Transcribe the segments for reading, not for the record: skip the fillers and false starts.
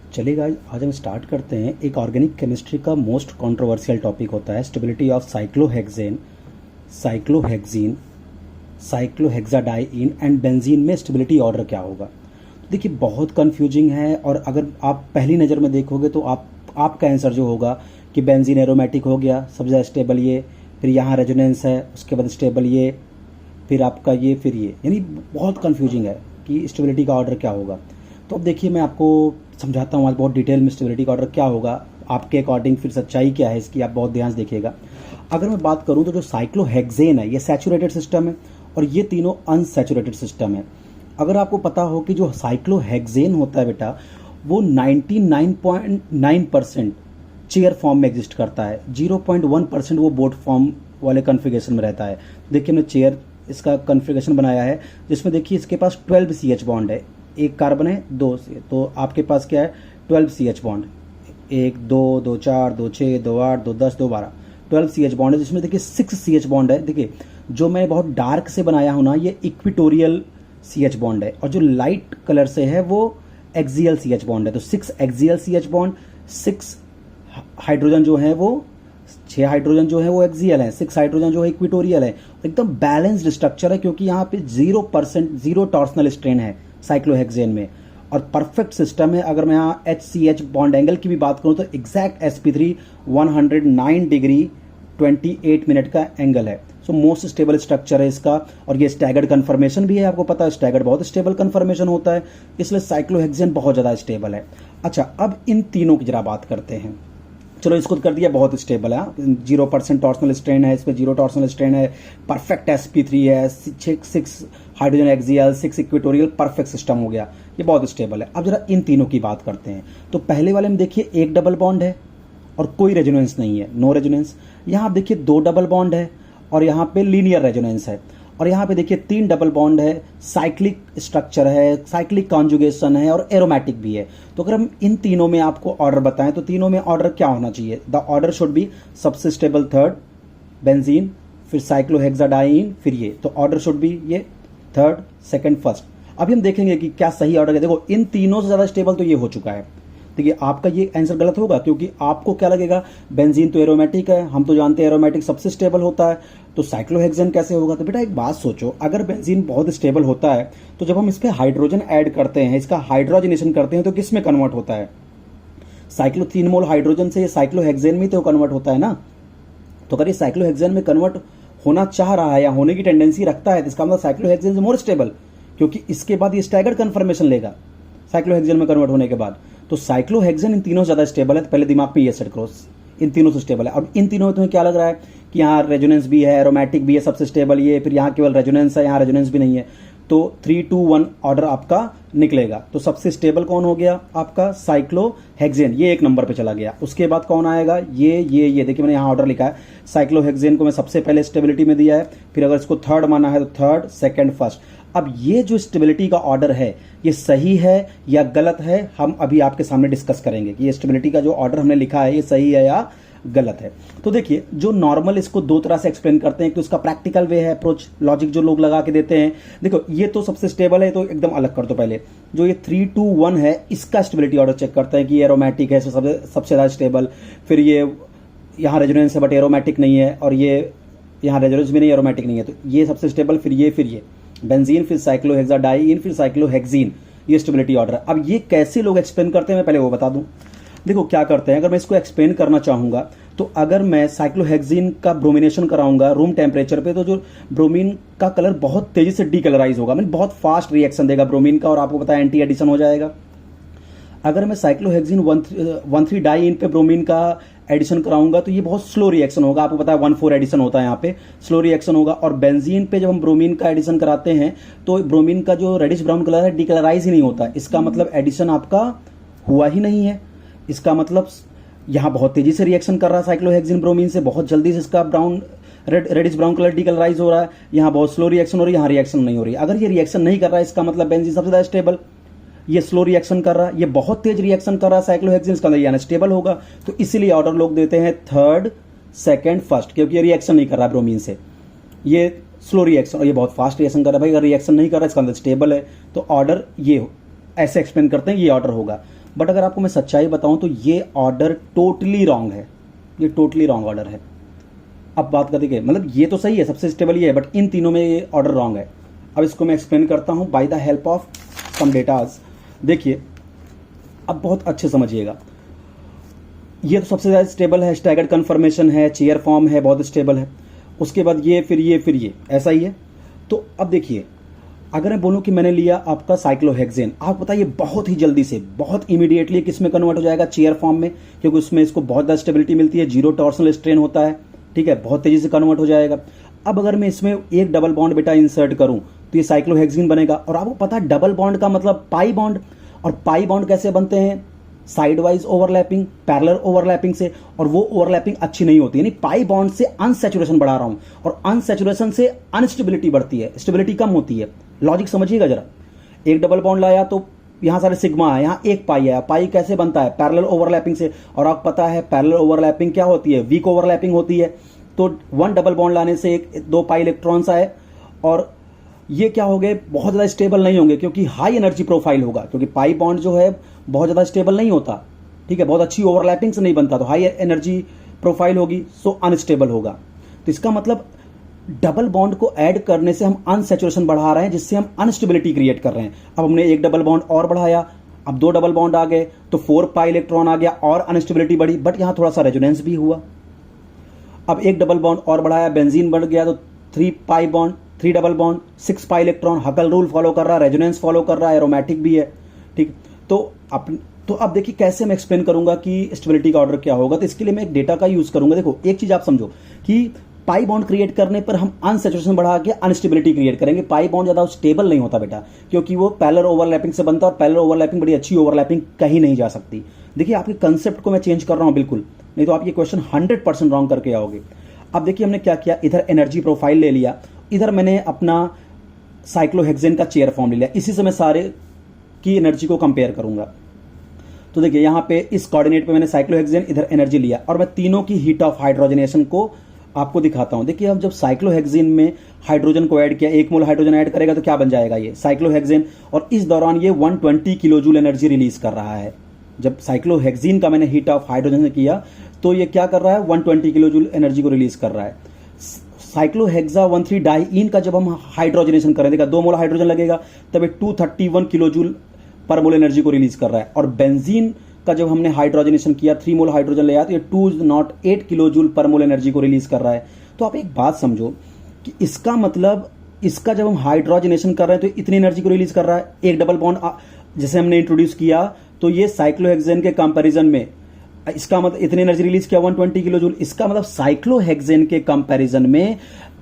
चलिए गाइस, आज हम स्टार्ट करते हैं। एक ऑर्गेनिक केमिस्ट्री का मोस्ट कंट्रोवर्शियल टॉपिक होता है stability of cyclohexane, cyclohexene, cyclohexadiene and benzene में स्टेबिलिटी ऑर्डर क्या होगा। तो देखिए, बहुत कंफ्यूजिंग है और अगर आप पहली नज़र में देखोगे तो आपका आंसर जो होगा कि बेंजीन एरोमेटिक हो गया, सबसे ज़्यादा स्टेबल ये, फिर यहाँ रेजोनेंस है, उसके बाद स्टेबल ये, फिर आपका ये, फिर ये, यानी बहुत कंफ्यूजिंग है कि स्टेबिलिटी का ऑर्डर क्या होगा। तो अब देखिए, मैं आपको समझाता हूँ आज बहुत डिटेल में स्टेबिलिटी का ऑर्डर क्या होगा, आपके अकॉर्डिंग फिर सच्चाई क्या है इसकी आप बहुत ध्यान से देखिएगा। अगर मैं बात करूँ तो जो साइक्लोहेक्सेन है ये सैचुरेटेड सिस्टम है और ये तीनों अनसैचुरेटेड सिस्टम है। अगर आपको पता हो कि जो साइक्लोहेक्सेन होता है बेटा, वो 99.9% चेयर फॉर्म में एग्जिस्ट करता है, 0.1% वो बोट फॉर्म वाले कन्फिगरेशन में रहता है। देखिए, हमने चेयर इसका कन्फिगरेशन बनाया है जिसमें देखिए इसके पास 12 CH बॉन्ड है, एक कार्बन है 2 से, तो आपके पास क्या है 12 CH बॉन्ड, 1 2 2 4 2 6 2 8 2 10 2 12, 12 CH बॉन्ड है जिसमें देखिए 6 CH बॉन्ड है। देखिए, जो मैं बहुत डार्क से बनाया हूँ ना, ये इक्विटोरियल CH बॉन्ड है और जो लाइट कलर से है वो एक्सियल CH बॉन्ड है। तो 6 एक्सियल CH बॉन्ड, 6 हाइड्रोजन जो है वो 6 हाइड्रोजन जो है वो एक्सियल है, 6 हाइड्रोजन जो है इक्विटोरियल है। एकदम बैलेंस्ड स्ट्रक्चर है क्योंकि यहाँ पे 0% जीरो टॉर्सनल स्ट्रेन है साइक्लोहेक्सेन में और परफेक्ट सिस्टम है। अगर मैं यहाँ HCH बॉन्ड एंगल की भी बात करूँ तो एग्जैक्ट sp3 109 डिग्री 28 मिनट का एंगल है। सो मोस्ट स्टेबल स्ट्रक्चर है इसका और ये स्टैगर्ड कन्फर्मेशन भी है। आपको पता है स्टैगर्ड बहुत स्टेबल कन्फर्मेशन होता है, इसलिए साइक्लोहेक्सेन बहुत ज़्यादा स्टेबल है। अच्छा, अब इन तीनों की जरा बात करते हैं। चलो, इसको कर दिया, बहुत स्टेबल है, 0% टॉर्सनल स्ट्रेन है, इसमें 0 टॉर्सनल स्ट्रेन है, परफेक्ट sp3 है, 6 hydrogen axial, 6 equatorial, perfect system हो गया, ये बहुत स्टेबल है। अब जरा इन तीनों की बात करते हैं। तो पहले वाले में देखिए एक डबल बॉन्ड है और कोई रेजोनेंस नहीं है, नो रेजोनेंस। यहाँ आप देखिए 2 डबल बॉन्ड है और यहाँ पे लीनियर रेजोनेंस है और यहाँ पे देखिए 3 डबल बॉन्ड है, साइक्लिक स्ट्रक्चर है, साइक्लिक कॉन्जुगेशन है और एरोमेटिक भी है। तो अगर हम इन तीनों में आपको ऑर्डर बताएं तो तीनों में ऑर्डर क्या होना चाहिए? द ऑर्डर शुड बी सबसे स्टेबल थर्ड बेंजीन, फिर साइक्लोहेक्साडाइन, फिर ये। तो ऑर्डर शुड बी ये थर्ड सेकंड फर्स्ट। अभी हम देखेंगे कि क्या सही ऑर्डर है। देखो, इन तीनों से ज़्यादा स्टेबल तो ये हो चुका है। देखिए, आपका ये आंसर गलत होगा क्योंकि आपको क्या लगेगा, बेंजीन तो एरोमेटिक है, हम तो जानते हैं एरोमेटिक सबसे स्टेबल होता है, तो साइक्लोहेक्सेन कैसे होगा? तो बेटा एक बात सोचो, अगर बेंजीन बहुत स्टेबल होता है तो जब हम इस पर हाइड्रोजन ऐड करते हैं, इसका हाइड्रोजनेशन करते हैं, तो किस में कन्वर्ट होता है? साइक्लो 3 मोल हाइड्रोजन से ये साइक्लोहेक्सेन में तो कन्वर्ट होता है ना। तो अगर ये साइक्लोहेक्सेन में कन्वर्ट होना चाह रहा है या होने की टेंडेंसी रखता है तो इसका मतलब साइक्लोहेक्सेन से मोर स्टेबल, क्योंकि इसके बाद ये स्टैगर्ड कन्फर्मेशन लेगा साइक्लोहेक्सेन में कन्वर्ट होने के बाद। तो साइक्लोहेक्सेन इन तीनों से ज्यादा स्टेबल है, तो पहले दिमाग में ये सेट करो, इन तीनों से स्टेबल है। अब इन तीनों में तुम्हें क्या लग रहा है कि यहाँ रेजोनेंस भी है, एरोमेटिक भी है, सबसे स्टेबल ये, फिर यहाँ केवल रेजोनेंस है, यहाँ रेजोनेंस भी नहीं है। तो 3 2 1 ऑर्डर आपका निकलेगा। तो सबसे स्टेबल कौन हो गया आपका? साइक्लोहेक्सेन, ये एक नंबर पे चला गया। उसके बाद कौन आएगा? ये देखिए, मैंने यहाँ ऑर्डर लिखा है, साइक्लोहेक्सेन को मैं सबसे पहले स्टेबिलिटी में दिया है, फिर अगर इसको थर्ड माना है तो थर्ड सेकंड फर्स्ट। अब ये जो स्टेबिलिटी का ऑर्डर है ये सही है या गलत है, हम अभी आपके सामने डिस्कस करेंगे कि ये स्टेबिलिटी का जो ऑर्डर हमने लिखा है ये सही है या गलत है। तो देखिए, जो नॉर्मल इसको दो तरह से एक्सप्लेन करते हैं, तो इसका प्रैक्टिकल वे है, अप्रोच लॉजिक जो लोग लगा के देते हैं। देखो, ये तो सबसे स्टेबल है, तो एकदम अलग कर दो। पहले जो ये 3 2 1 है, इसका स्टेबिलिटी ऑर्डर चेक करते हैं कि एरोमेटिक है, सबसे ज्यादा स्टेबल, फिर ये यहाँ रेजोनेंस है बट एरोमेटिक नहीं है, और ये यहाँ रेजोनेंस भी नहीं, एरोमेटिक नहीं है, तो ये सबसे स्टेबल, फिर ये बेंजीन, फिर साइक्लोहेक्साडाइन, फिर साइक्लोहेक्सीन, ये स्टेबिलिटी ऑर्डर। अब ये कैसे लोग एक्सप्लेन करते हैं मैं पहले वो बता दूं। देखो क्या करते हैं, अगर मैं इसको एक्सप्लेन करना चाहूंगा तो अगर मैं साइक्लोहेक्सीन का ब्रोमिनेशन कराऊंगा रूम टेम्परेचर पे, तो जो ब्रोमीन का कलर बहुत तेजी से डीकलराइज होगा, मतलब बहुत फास्ट रिएक्शन देगा ब्रोमीन का, और आपको पता है एंटी एडिशन हो जाएगा। अगर मैं साइक्लोहेक्सीन 1,3 डाई इन पे ब्रोमीन का एडिशन कराऊंगा तो ये बहुत स्लो रिएक्शन होगा, आपको पता है 1,4 एडिशन होता है, यहाँ पे स्लो रिएक्शन होगा। और बेंजीन पे जब हम ब्रोमीन का एडिशन कराते हैं तो ब्रोमीन का जो रेडिश ब्राउन कलर है डीकलराइज ही नहीं होता, इसका मतलब एडिशन आपका हुआ ही नहीं है। इसका मतलब यहाँ बहुत तेजी से रिएक्शन कर रहा है साइक्लोहेक्सीन ब्रोमीन से, बहुत जल्दी से इसका रेडिश ब्राउन कलर डीकलराइज हो रहा है, यहाँ बहुत स्लो रिएक्शन हो रही है, यहाँ रिएक्शन नहीं हो रही है। अगर ये रिएक्शन नहीं कर रहा है इसका मतलब बेंजीन सबसे ज्यादा स्टेबल, ये स्लो रिएक्शन कर रहा है, ये बहुत तेज रिएक्शन कर रहा है साइक्लोहेक्सेन, इसका अंदर यानी स्टेबल होगा। तो इसीलिए ऑर्डर लोग देते हैं थर्ड सेकंड फर्स्ट, क्योंकि ये रिएक्शन नहीं कर रहा है ब्रोमीन से, ये स्लो रिएक्शन, और ये बहुत फास्ट रिएक्शन कर रहा है। भाई अगर रिएक्शन नहीं कर रहा है इसका अंदर स्टेबल है, तो ऑर्डर ये ऐसे एक्सप्लेन करते हैं, ये ऑर्डर होगा। बट अगर आपको मैं सच्चाई बताऊं तो ये ऑर्डर टोटली रॉन्ग है, ये टोटली रॉन्ग ऑर्डर है। अब बात करते कि मतलब ये तो सही है, सबसे स्टेबल ये है, बट इन तीनों में ये ऑर्डर रॉन्ग है। अब इसको मैं एक्सप्लेन करता हूं by the help of some datas. देखिए अब बहुत अच्छे समझिएगा, ये तो सबसे ज़्यादा स्टेबल है, स्टैगर्ड कन्फर्मेशन है, चेयर फॉर्म है, बहुत स्टेबल है। उसके बाद ये, फिर ये, फिर ये, ऐसा ही है। तो अब देखिए अगर मैं बोलूं कि मैंने लिया आपका साइक्लोहेक्सेन, आप बताइए बहुत ही जल्दी से, बहुत इमीडिएटली किस में कन्वर्ट हो जाएगा, चेयर फॉर्म में, क्योंकि उसमें इसको बहुत ज़्यादा स्टेबिलिटी मिलती है, जीरो टॉर्सनल स्ट्रेन होता है, ठीक है, बहुत तेजी से कन्वर्ट हो जाएगा। अब अगर मैं इसमें एक डबल बॉन्ड बेटा इंसर्ट करूं तो ये साइक्लोहेक्सेन बनेगा। और आपको पता है डबल बॉन्ड का मतलब पाई बॉन्ड, और पाई बॉन्ड कैसे बनते हैं, side wise overlapping, parallel overlapping से, और वो ओवरलैपिंग अच्छी नहीं होती। यानी पाई बॉन्ड से अनसैचुरेशन बढ़ा रहा हूं, और अनसैचुरेशन से अनस्टेबिलिटी बढ़ती है, स्टेबिलिटी कम होती है। लॉजिक समझिएगा जरा, एक डबल बॉन्ड लाया तो यहां सारे सिग्मा है, यहां एक पाई है। पाई कैसे बनता है, पैरेलल ओवरलैपिंग से, और आपको पता है पैरेलल ओवरलैपिंग क्या होती है, वीक ओवरलैपिंग होती है। तो वन डबल बॉन्ड लाने से एक दो पाई इलेक्ट्रॉन्स आए, और ये क्या हो गए, बहुत ज़्यादा स्टेबल नहीं होंगे, क्योंकि हाई एनर्जी प्रोफाइल होगा, क्योंकि पाई बॉन्ड जो है बहुत ज़्यादा स्टेबल नहीं होता, ठीक है, बहुत अच्छी ओवरलैपिंग से नहीं बनता, तो हाई एनर्जी प्रोफाइल होगी, सो अनस्टेबल होगा। तो इसका मतलब डबल बॉन्ड को ऐड करने से हम अनसैचुरेशन बढ़ा रहे हैं, जिससे हम अनस्टेबिलिटी क्रिएट कर रहे हैं। अब हमने एक डबल बॉन्ड और बढ़ाया, अब दो डबल बॉन्ड आ गए, तो 4 पाई इलेक्ट्रॉन आ गया और अनस्टेबिलिटी बढ़ी, बट यहां थोड़ा सा रेजोनेंस भी हुआ। अब एक डबल बॉन्ड और बढ़ाया, बेंजीन बढ़ गया, तो 3 pi bond, 3 double bond, 6 pi electron, हकल rule follow कर रहा है, रेजोनेंस फॉलो कर रहा है, एरोमेटिक भी है, ठीक। तो अब देखिए कैसे मैं एक्सप्लेन करूंगा कि स्टेबिलिटी का ऑर्डर क्या होगा। तो इसके लिए मैं एक डेटा का यूज करूंगा। देखो एक चीज आप समझो कि पाई बॉन्ड क्रिएट करने पर हम अनसैचुरेशन बढ़ा के अनस्टेबिलिटी क्रिएट करेंगे। पाई बॉन्ड ज्यादा स्टेबल नहीं होता बेटा, क्योंकि वो पैरेलल ओवरलैपिंग से बनता है, और पैरेलल ओवरलैपिंग बड़ी अच्छी ओवरलैपिंग कहीं नहीं जा सकती। देखिए आपके कंसेप्ट को मैं चेंज कर रहा हूं बिल्कुल, नहीं तो आप ये क्वेश्चन 100% रॉन्ग करके आओगे। अब देखिए हमने क्या किया, इधर एनर्जी प्रोफाइल ले लिया, इधर मैंने अपना साइक्लोहेक्सेन का चेयर फॉर्म ले लिया, इसी से मैं सारे की एनर्जी को कंपेयर करूंगा। तो देखिए यहाँ पे इस कोऑर्डिनेट पे मैंने साइक्लोहेक्सेन, इधर एनर्जी लिया, और मैं तीनों की हीट ऑफ हाइड्रोजनेशन को आपको दिखाता हूं। देखिए अब जब साइक्लोहेक्सेन में हाइड्रोजन को ऐड किया, 1 मोल हाइड्रोजन ऐड करेगा तो क्या बन जाएगा ये साइक्लोहेक्सेन, और इस दौरान ये 120 किलो जूल एनर्जी रिलीज कर रहा है। जब साइक्लोहेक्सेन का मैंने हीट ऑफ हाइड्रोजन किया तो ये क्या कर रहा है, 120 किलो जूल एनर्जी को रिलीज कर रहा है। साइक्लोहेक्सा 13-डाइईन का जब हम हाइड्रोजनेशन करें, देखा 2 मोल हाइड्रोजन लगेगा, तब ये 231 किलो जूल पर मोल एनर्जी को रिलीज कर रहा है। और बेंजीन का जब हमने हाइड्रोजनेशन किया, 3 मोल हाइड्रोजन ले आया, तो ये 208 किलो जूल पर मोल एनर्जी को रिलीज कर रहा है। तो आप एक बात समझो कि इसका मतलब इसका जब हम हाइड्रोजनेशन कर रहे हैं तो इतनी एनर्जी को रिलीज कर रहा है। एक डबल बॉन्ड जैसे हमने इंट्रोड्यूस किया तो ये साइक्लोहेक्सेन के कंपैरिजन में इसका मतलब इतनी एनर्जी रिलीज किया 120 किलो जूल। इसका मतलब साइक्लोहेक्सेन के कंपैरिजन में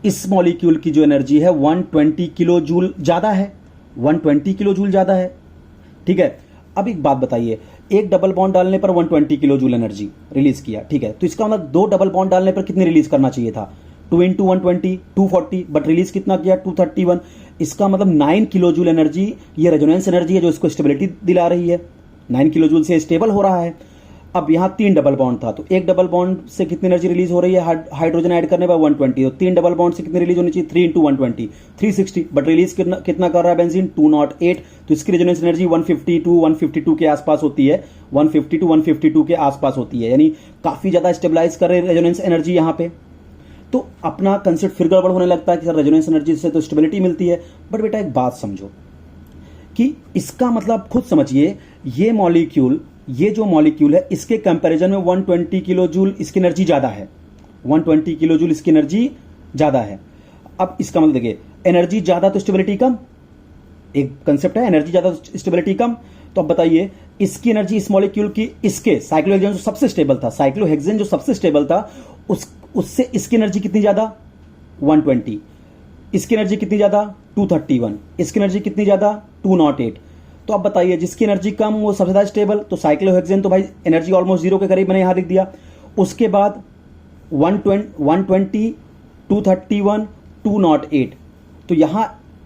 इस मॉलिक्यूल की जो एनर्जी है 120 किलो जूल ज्यादा है, 120 किलो जूल ज्यादा है, ठीक है। अब एक बात बताइए, एक डबल बॉन्ड डालने पर 120 किलो जूल एनर्जी रिलीज किया, ठीक है, तो इसका मतलब 2 डबल बॉन्ड डालने पर कितनी रिलीज करना चाहिए था, 2 × 120 240, बट रिलीज कितना किया 231। इसका मतलब 9 किलो जूल एनर्जी, ये रेजोनेंस एनर्जी है जो इसको स्टेबिलिटी दिला रही है, 9 किलो जूल से स्टेबल हो रहा है। अब यहाँ 3 डबल बॉन्ड था, तो एक डबल बॉन्ड से कितनी एनर्जी रिलीज हो रही है हाइड्रोजन ऐड करने पर 120, तो 3 डबल बॉन्ड से कितनी रिलीज होनी चाहिए 3 × 120 360, बट रिलीज कितना कर रहा है बेंजीन 208, तो इसकी रेजोनेंस एनर्जी 152 के आसपास होती है, 152 के आसपास होती है, यानी काफी ज्यादा स्टेबलाइज कर रहे रेजोनेंस एनर्जी यहाँ पे। तो अपना कंसेप्ट फिर गड़बड़ होने लगता है कि सर रेजोनेंस एनर्जी से तो स्टेबिलिटी मिलती है, बट बेटा एक बात समझो कि इसका मतलब खुद समझिए, ये जो मॉलिक्यूल है इसके कंपैरिजन में 120 किलो जूल इसकी एनर्जी ज्यादा है, 120 किलो जूल इसकी एनर्जी ज्यादा है। अब इसका मतलब देखिए, एनर्जी ज्यादा तो स्टेबिलिटी कम, एक कंसेप्ट है एनर्जी ज्यादा तो स्टेबिलिटी कम। तो अब बताइए इसकी एनर्जी इस मॉलिक्यूल की, इसके साइक्लोहेक्सेन जो सबसे स्टेबल था, साइक्लोहेक्सेन जो सबसे स्टेबल था उससे इसकी एनर्जी कितनी ज्यादा 120, इसकी एनर्जी कितनी ज्यादा 231, इसकी एनर्जी कितनी ज्यादा 208। तो अब बताइए जिसकी एनर्जी कम वो सबसे ज्यादा स्टेबल, तो साइक्लोहेक्सेन तो भाई एनर्जी ऑलमोस्ट 0 के करीब मैंने यहां लिख दिया। उसके बाद 120 231 208, तो यहां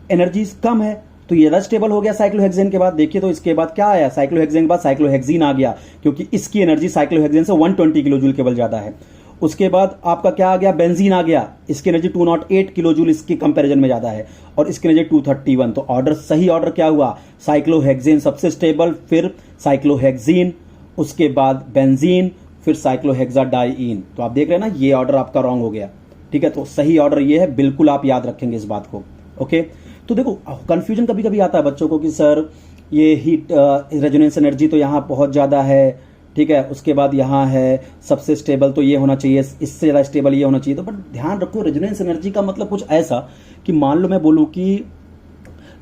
एनर्जी कम है तो ये ज्यादा स्टेबल हो गया साइक्लोहेक्सेन के बाद। देखिए तो इसके बाद क्या आया, साइक्लोहेक्सेन के बाद साइक्लोहेक्सीन आ गया, क्योंकि इसकी एनर्जी साइक्लोहेक्सेन से 120 किलो जूल केवल ज्यादा है। उसके बाद आपका क्या आ गया, बेंजीन आ गया, इसकी एनर्जी 208 किलो जूल इसकी कंपैरिजन में ज्यादा है और इसकी एनर्जी 231। तो ऑर्डर सही ऑर्डर क्या हुआ, साइक्लोहेक्सेन सबसे स्टेबल, फिर साइक्लोहेक्सीन, उसके बाद बेंजीन, फिर साइक्लोहेक्साडाइईन। तो आप देख रहे हैं ना, ये ऑर्डर आपका रॉन्ग हो गया। ठीक है, तो सही ऑर्डर ये है, बिल्कुल आप याद रखेंगे इस बात को। ओके, तो देखो कंफ्यूजन कभी कभी आता है बच्चों को कि सर ये हीट रेजोनेंस एनर्जी तो यहाँ बहुत ज्यादा है, ठीक है, उसके बाद यहाँ है सबसे स्टेबल तो ये होना चाहिए, इससे ज़्यादा स्टेबल ये होना चाहिए। तो बट ध्यान रखो, रेजोनेंस एनर्जी का मतलब कुछ ऐसा कि मान लो मैं बोलूँ कि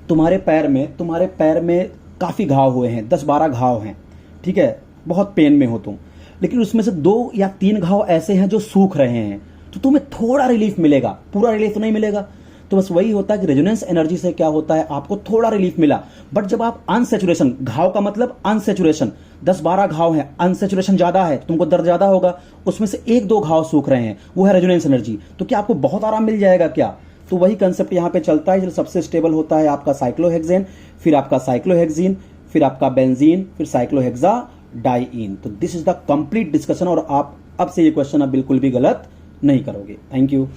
तुम्हारे पैर में काफ़ी घाव हुए हैं, 10-12 घाव हैं, ठीक है, बहुत पेन में हो तुम, लेकिन उसमें से 2 या 3 घाव ऐसे हैं जो सूख रहे हैं, तो तुम्हें थोड़ा रिलीफ मिलेगा, पूरा रिलीफ तो नहीं मिलेगा। तो बस वही होता है कि रेजोनेंस एनर्जी से क्या होता है, आपको थोड़ा रिलीफ मिला। बट जब आप अनसेचुरेशन, घाव का मतलब अनसेचुरेशन, 10-12 घाव हैं, अनसेचुरेशन ज्यादा है, तुमको दर्द ज्यादा होगा, उसमें से 1-2 घाव सूख रहे हैं, वो है रेजोनेंस एनर्जी। तो क्या आपको बहुत आराम मिल जाएगा क्या? तो वही कंसेप्ट यहाँ पे चलता है। जो सबसे स्टेबल होता है आपका साइक्लोहेक्सेन, फिर आपका साइक्लोहेक्सीन, फिर आपका बेंजीन, फिर साइक्लोहेक्साडाइईन। तो this is the complete discussion, और आप अब से ये क्वेश्चन आप बिल्कुल भी गलत नहीं करोगे। Thank you.